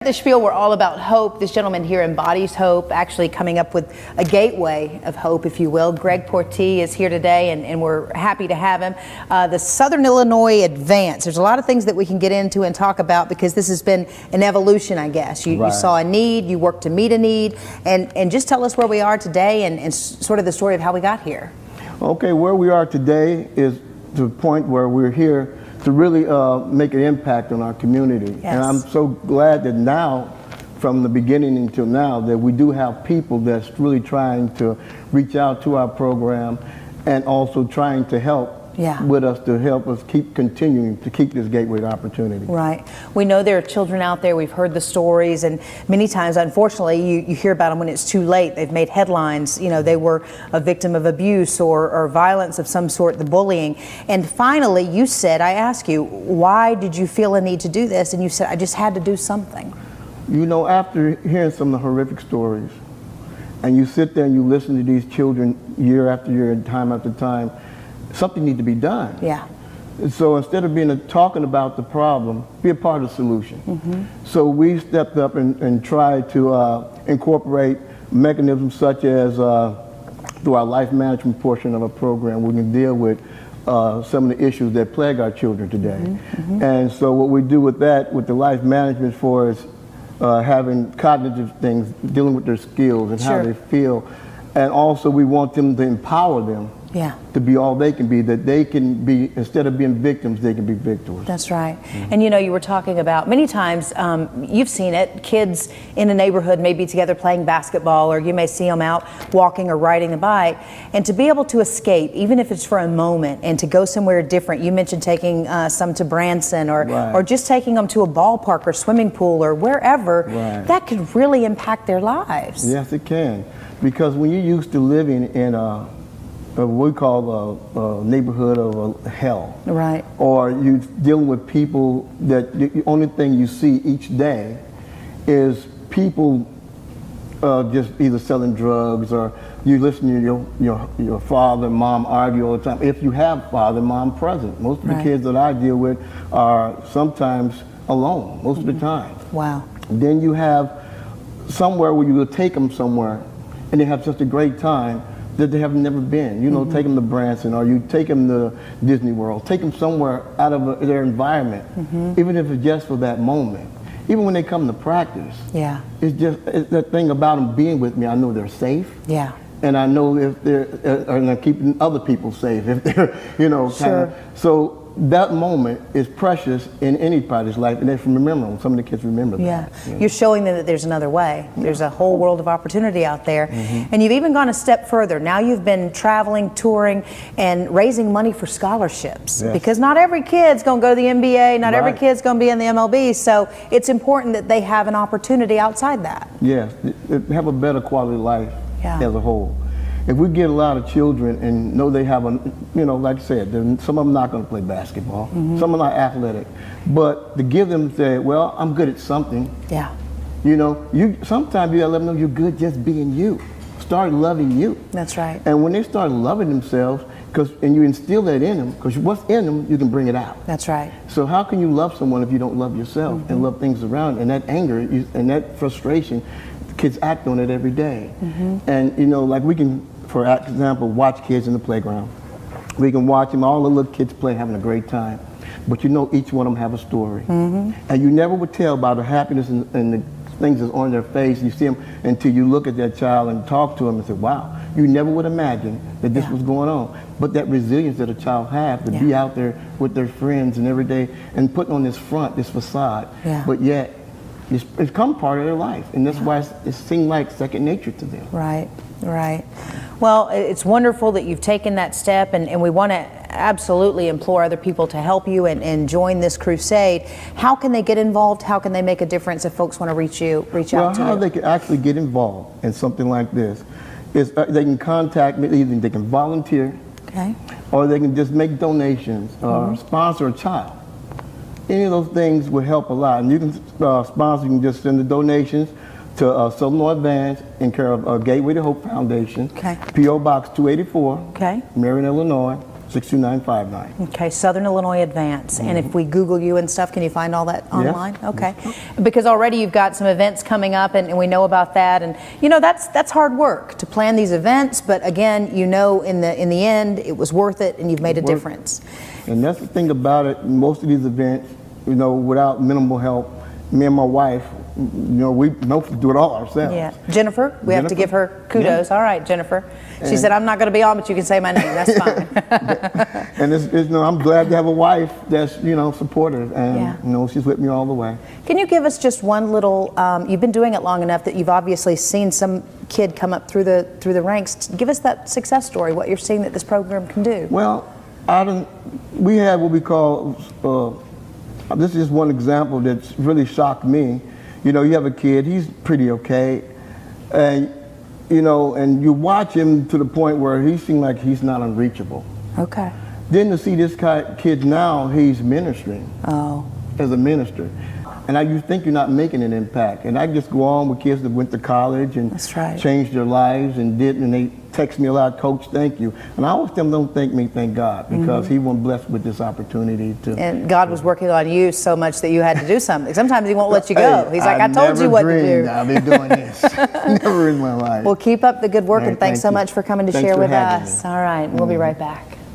The Spiel, we're all about hope. This gentleman here embodies hope, actually coming up with a gateway of hope, if you will. Greg Portee is here today, and we're happy to have him. The Southern Illinois Advance. There's a lot of things that we can get into and talk about because this has been an evolution, I guess. You saw a need, you worked to meet a need, and just tell us where we are today and sort of the story of how we got here. Okay, where we are today is to the point where we're here to really make an impact on our community. Yes. And I'm so glad that now, from the beginning until now, that we do have people that's really trying to reach out to our program and also trying to help with us to help us keep continuing to keep this gateway opportunity. Right. We know there are children out there. We've heard the stories, and many times, unfortunately, you hear about them when it's too late. They've made headlines. You know, they were a victim of abuse or violence of some sort, the bullying. And finally, you said, I asked you, why did you feel a need to do this? And you said, I just had to do something. You know, after hearing some of the horrific stories, and you sit there and you listen to these children year after year and time after time, something needs to be done. Yeah. So instead of talking about the problem, be a part of the solution. Mm-hmm. So we stepped up and tried to incorporate mechanisms such as through our life management portion of our program, we can deal with some of the issues that plague our children today. Mm-hmm. And so what we do with that, with the life management for is having cognitive things, dealing with their skills and how they feel. And also we want them to empower them to be all they can be, that they can be, instead of being victims, they can be victors. That's right. Mm-hmm. And you know, you were talking about, many times, you've seen it, kids in a neighborhood may be together playing basketball, or you may see them out walking or riding a bike, and to be able to escape, even if it's for a moment, and to go somewhere different. You mentioned taking some to Branson, or just taking them to a ballpark or swimming pool or wherever, that could really impact their lives. Yes, it can. Because when you're used to living in what we call a neighborhood of hell, or you're dealing with people that the only thing you see each day is people just either selling drugs, or you listen to your father and mom argue all the time. If you have father and mom present, most of the kids that I deal with are sometimes alone, most of the time. Wow. Then you have somewhere where you will take them somewhere, and they have such a great time that they have never been. You know, take them to Branson, or you take them to Disney World, take them somewhere out of their environment, even if it's just for that moment. Even when they come to practice, it's that thing about them being with me. I know they're safe. Yeah. And I know if they're keeping other people safe, if they're, you know, so that moment is precious in anybody's life, and they remember them. Some of the kids remember that. Yeah. You're showing them that there's another way. There's a whole world of opportunity out there. And you've even gone a step further. Now you've been traveling, touring, and raising money for scholarships. Because not every kid's going to go to the NBA, not every kid's going to be in the MLB, so it's important that they have an opportunity outside that. Yes, have a better quality of life as a whole. If we get a lot of children and know they have a, you know, like I said, some of them not going to play basketball, some are not athletic, but to give them, say, well, I'm good at something. Yeah. You know, sometimes you got to let them know you're good just being you. Start loving you. That's right. And when they start loving themselves, and you instill that in them, because what's in them, you can bring it out. That's right. So how can you love someone if you don't love yourself and love things around? And that anger and that frustration, kids act on it every day. And you know, like we can, for example, watch kids in the playground. We can watch them, all the little kids play, having a great time. But you know, each one of them have a story. And you never would tell about the happiness and the things that's on their face. You see them until you look at that child and talk to them and say, wow, you never would imagine that this was going on. But that resilience that a child has to be out there with their friends and every day and putting on this front, this facade, but yet it's become part of their life, and that's why it seems like second nature to them. Right, right. Well, it's wonderful that you've taken that step, and we want to absolutely implore other people to help you and join this crusade. How can they get involved? How can they make a difference if folks want to reach out to you? How they can actually get involved in something like this is they can contact me. Either they can volunteer, or they can just make donations or sponsor a child. Any of those things will help a lot. And you can sponsor, you can just send the donations to Southern Illinois Advance in care of Gateway to Hope Foundation, P.O. Box 284, Marion, Illinois, 62959. Okay, Southern Illinois Advance. And if we Google you and stuff, can you find all that online? Yes. Okay. Because already you've got some events coming up, and we know about that. And you know, that's hard work to plan these events, but again, you know, in the end it was worth it, and you've made a difference. And that's the thing about it, most of these events, you know, without minimal help, me and my wife, you know, we mostly do it all ourselves. Yeah. Jennifer, we have to give her kudos. Yeah. All right, Jennifer. She said, I'm not going to be on, but you can say my name. That's fine. And it's, you know, I'm glad to have a wife that's, you know, supportive, and Yeah. you know, she's with me all the way. Can you give us just one little, you've been doing it long enough that you've obviously seen some kid come up through the ranks. Give us that success story, what you're seeing that this program can do. Well, we have what we call, this is one example that's really shocked me. You know, you have a kid, he's pretty okay, and you know, and you watch him to the point where he seems like he's not unreachable. Okay. Then to see this kid now, he's ministering as a minister. And you think you're not making an impact. And I just go on with kids that went to college and That's right. changed their lives and they text me a lot, Coach, thank you. And I always tell them, don't thank me, thank God, because He was blessed with this opportunity to. And God was working on you so much that you had to do something. Sometimes He won't let you go. Hey, He's like, I told you what to do. I've been doing this. Never in my life. Well, keep up the good work, Right, and thanks thank so you. much for coming to Thanks share for with having us. me. All right, we'll be right back.